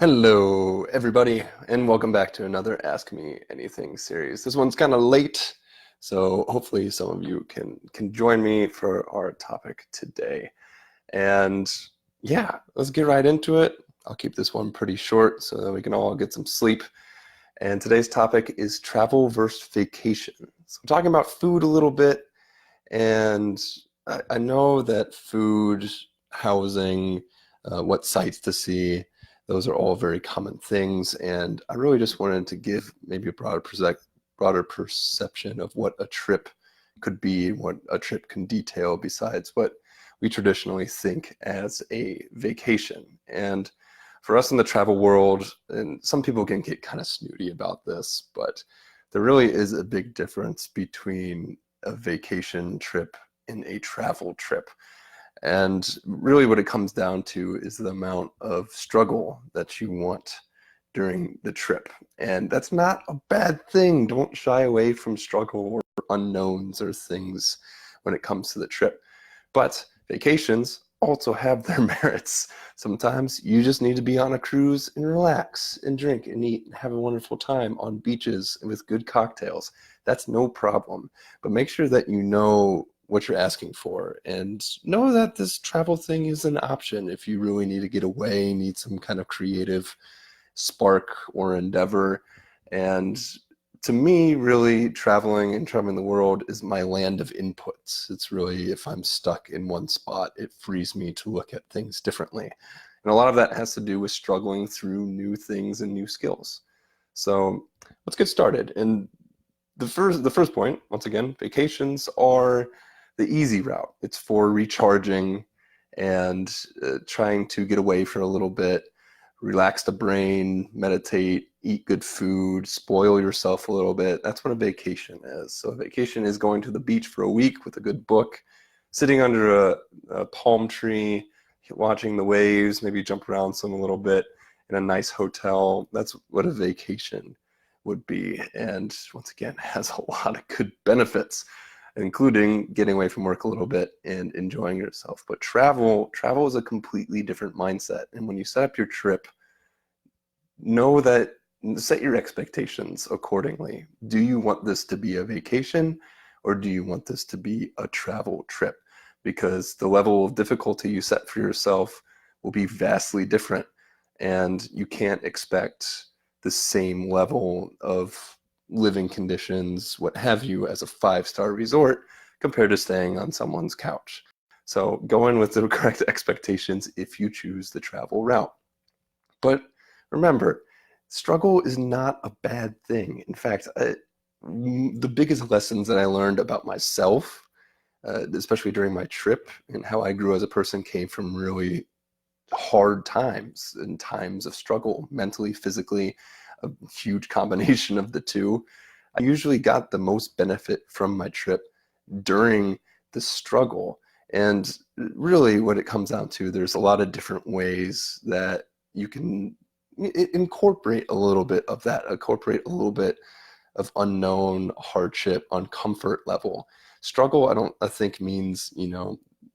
Hello, everybody, and welcome back to another Ask Me Anything series. This one's kind of late, so hopefully some of you can join me for our topic today. And yeah, let's get right into it. I'll keep this one pretty short so that we can all get some sleep. And today's topic is travel versus vacation. So I'm talking about food a little bit, and I know that food, housing, what sights to see, those are all very common things. And I really just wanted to give maybe a broader perception of what a trip could be, what a trip can detail besides what we traditionally think as a vacation. And for us in the travel world, and some people can get kind of snooty about this, but there really is a big difference between a vacation trip and a travel trip. And really what it comes down to is the amount of struggle that you want during the trip. And that's not a bad thing. Don't shy away from struggle or unknowns or things when it comes to the trip. But vacations also have their merits. Sometimes you just need to be on a cruise and relax and drink and eat and have a wonderful time on beaches with good cocktails. That's no problem. But make sure that you know what you're asking for and know that this travel thing is an option if you really need to get away, need some kind of creative spark or endeavor. And to me, really, traveling the world is my land of inputs. It's really, if I'm stuck in one spot, it frees me to look at things differently. And a lot of that has to do with struggling through new things and new skills. So let's get started. And the first point, once again, vacations are the easy route. It's for recharging and trying to get away for a little bit, relax the brain, meditate, eat good food, spoil yourself a little bit. That's what a vacation is. So a vacation is going to the beach for a week with a good book, sitting under a palm tree, watching the waves, maybe jump around some a little bit in a nice hotel. That's what a vacation would be. And once again, has a lot of good benefits, including getting away from work a little bit and enjoying yourself. But travel is a completely different mindset. And when you set up your trip, know that, set your expectations accordingly. Do you want this to be a vacation or do you want this to be a travel trip? Because the level of difficulty you set for yourself will be vastly different, and you can't expect the same level of living conditions, what have you, as a five-star resort compared to staying on someone's couch. So go in with the correct expectations if you choose the travel route. But remember, struggle is not a bad thing. In fact, the biggest lessons that I learned about myself, especially during my trip and how I grew as a person, came from really hard times and times of struggle, mentally, physically, a huge combination of the two. I usually got the most benefit from my trip during the struggle. And really what it comes down to, there's a lot of different ways that you can incorporate a little bit of that, incorporate a little bit of unknown hardship, uncomfort level. Struggle, I think means,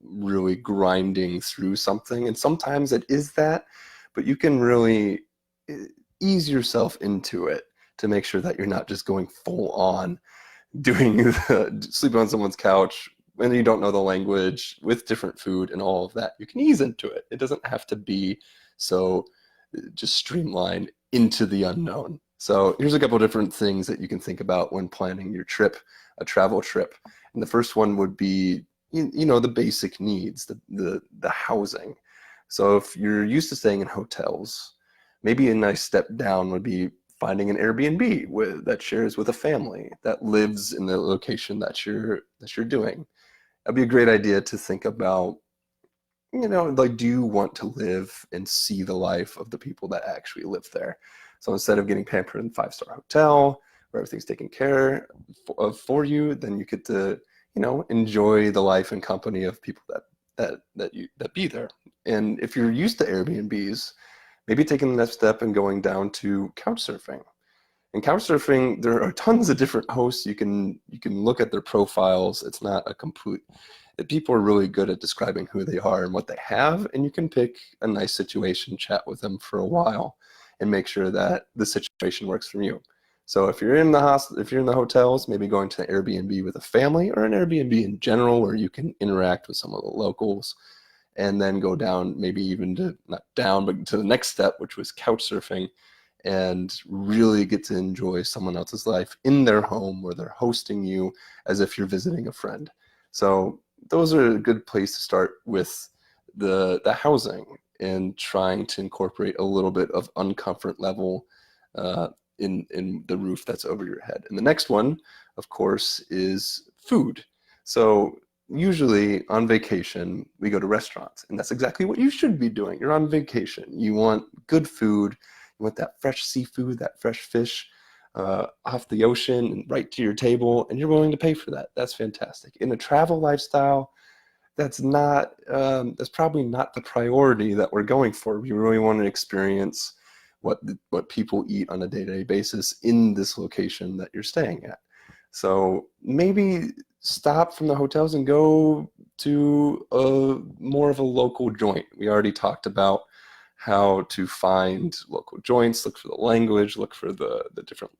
really grinding through something. And sometimes it is that, but you can really ease yourself into it to make sure that you're not just going full on sleeping on someone's couch when you don't know the language with different food and all of that. You can ease into it. It doesn't have to be so just streamlined into the unknown. So here's a couple of different things that you can think about when planning your trip, a travel trip. And the first one would be, the basic needs, the housing. So if you're used to staying in hotels, maybe a nice step down would be finding an Airbnb that shares with a family that lives in the location that you're doing. That'd be a great idea to think about, like, do you want to live and see the life of the people that actually live there? So instead of getting pampered in a five-star hotel where everything's taken care of for you, then you get to, enjoy the life and company of people that be there. And if you're used to Airbnbs, maybe taking the next step and going down to couch surfing. In couch surfing, there are tons of different hosts. You can look at their profiles. It's not a complete People are really good at describing who they are and what they have, and you can pick a nice situation, chat with them for a while, and make sure that the situation works for you. So if you're in the hotels, maybe going to an Airbnb with a family, or an Airbnb in general where you can interact with some of the locals, and then go down, maybe even to, not down, but to the next step, which was couch surfing, and really get to enjoy someone else's life in their home where they're hosting you as if you're visiting a friend. So those are a good place to start with the housing, and trying to incorporate a little bit of uncomfort level in the roof that's over your head. And the next one, of course, is food. So usually on vacation, we go to restaurants, and that's exactly what you should be doing. You're on vacation. You want good food. You want that fresh seafood, that fresh fish off the ocean and right to your table, and you're willing to pay for that. That's fantastic. In a travel lifestyle, that's probably not the priority that we're going for. We really want to experience what people eat on a day-to-day basis in this location that you're staying at. So maybe stop from the hotels and go to more of a local joint. We already talked about how to find local joints, look for the language, look for the different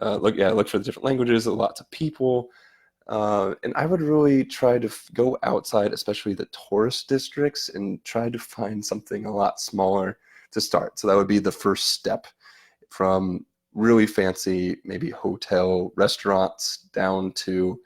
look for the different languages, lots of people. And I would really try to go outside, especially the tourist districts, and try to find something a lot smaller to start. So that would be the first step, from really fancy, maybe hotel restaurants, down to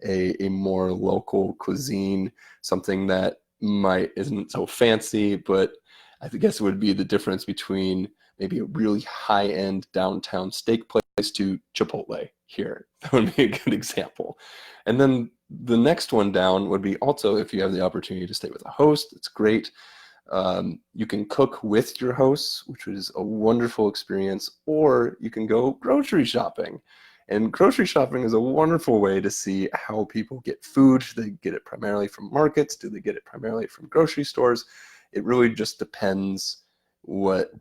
a more local cuisine, something that isn't so fancy, but I guess it would be the difference between maybe a really high-end downtown steak place to Chipotle here. That would be a good example. And then the next one down would be, also, if you have the opportunity to stay with a host, it's great. You can cook with your hosts, which is a wonderful experience, or you can go grocery shopping. And grocery shopping is a wonderful way to see how people get food. Do they get it primarily from markets? Do they get it primarily from grocery stores? It really just depends what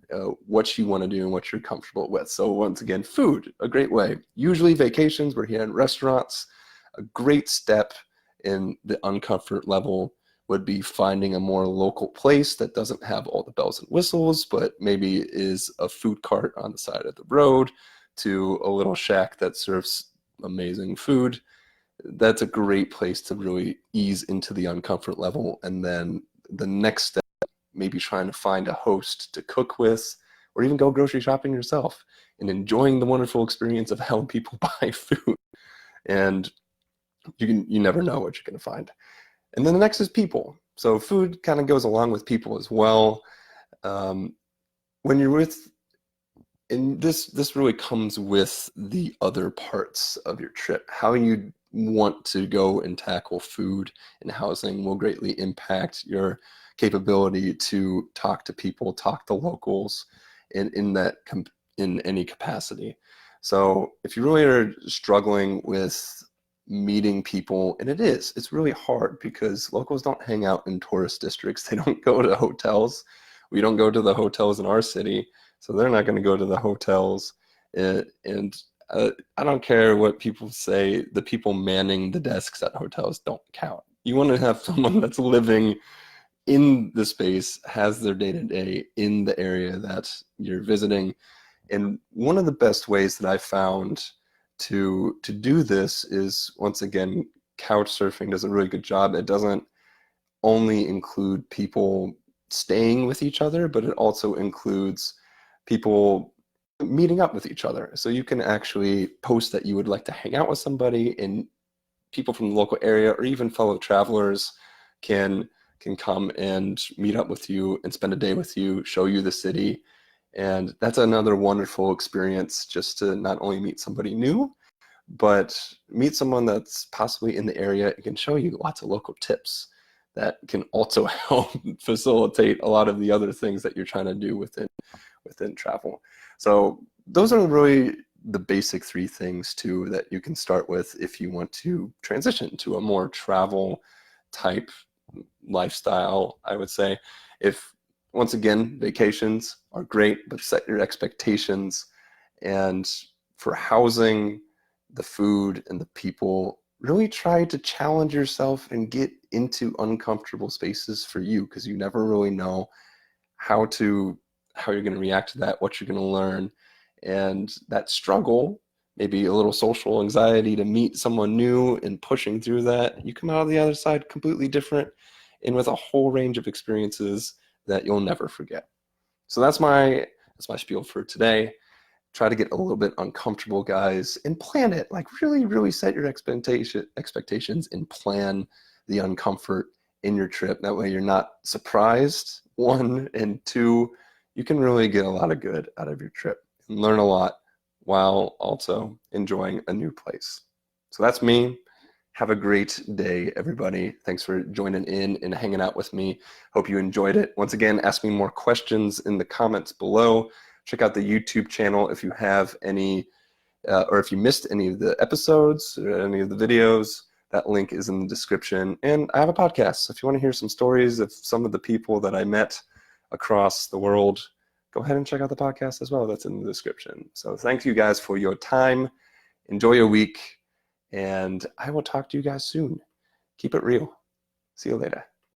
you want to do and what you're comfortable with. So once again, food, a great way. Usually vacations, we're here in restaurants. A great step in the uncomfort level would be finding a more local place that doesn't have all the bells and whistles, but maybe is a food cart on the side of the road, to a little shack that serves amazing food. That's a great place to really ease into the uncomfort level. And then the next step, maybe trying to find a host to cook with, or even go grocery shopping yourself and enjoying the wonderful experience of how people buy food. And you never know what you're going to find. And then the next is people. So food kind of goes along with people as well. When you're with, and this really comes with the other parts of your trip. How you want to go and tackle food and housing will greatly impact your capability to talk to people, talk to locals in any capacity. So if you really are struggling with meeting people, and it's really hard because locals don't hang out in tourist districts. They don't go to hotels. We don't go to the hotels in our city, so they're not going to go to the hotels. And I don't care what people say, the people manning the desks at hotels don't count. You want to have someone that's living in the space, has their day-to-day in the area that you're visiting. And one of the best ways that I found to do this is, once again, couch surfing does a really good job. It doesn't only include people staying with each other, but it also includes people meeting up with each other. So you can actually post that you would like to hang out with somebody, and people from the local area or even fellow travelers can come and meet up with you and spend a day with you, show you the city. And that's another wonderful experience, just to not only meet somebody new, but meet someone that's possibly in the area and can show you lots of local tips that can also help facilitate a lot of the other things that you're trying to do within travel. So those are really the basic three things too that you can start with if you want to transition to a more travel type lifestyle, I would say. If, once again, vacations are great, but set your expectations. And for housing, the food and the people, really try to challenge yourself and get into uncomfortable spaces for you, because you never really know how you're going to react to that, what you're going to learn. And that struggle, maybe a little social anxiety to meet someone new and pushing through that, you come out of the other side completely different and with a whole range of experiences that you'll never forget. So that's my spiel for today. Try to get a little bit uncomfortable, guys, and plan it. Like really set your expectations and plan the uncomfort in your trip. That way you're not surprised, one, and two, you can really get a lot of good out of your trip and learn a lot while also enjoying a new place. So that's me. Have a great day, everybody. Thanks for joining in and hanging out with me. Hope you enjoyed it. Once again, ask me more questions in the comments below. Check out the YouTube channel if you have any, or if you missed any of the episodes or any of the videos. That link is in the description. And I have a podcast, so if you want to hear some stories of some of the people that I met across the world, go ahead and check out the podcast as well. That's in the description. So thank you guys for your time. Enjoy your week, and I will talk to you guys soon. Keep it real. See you later.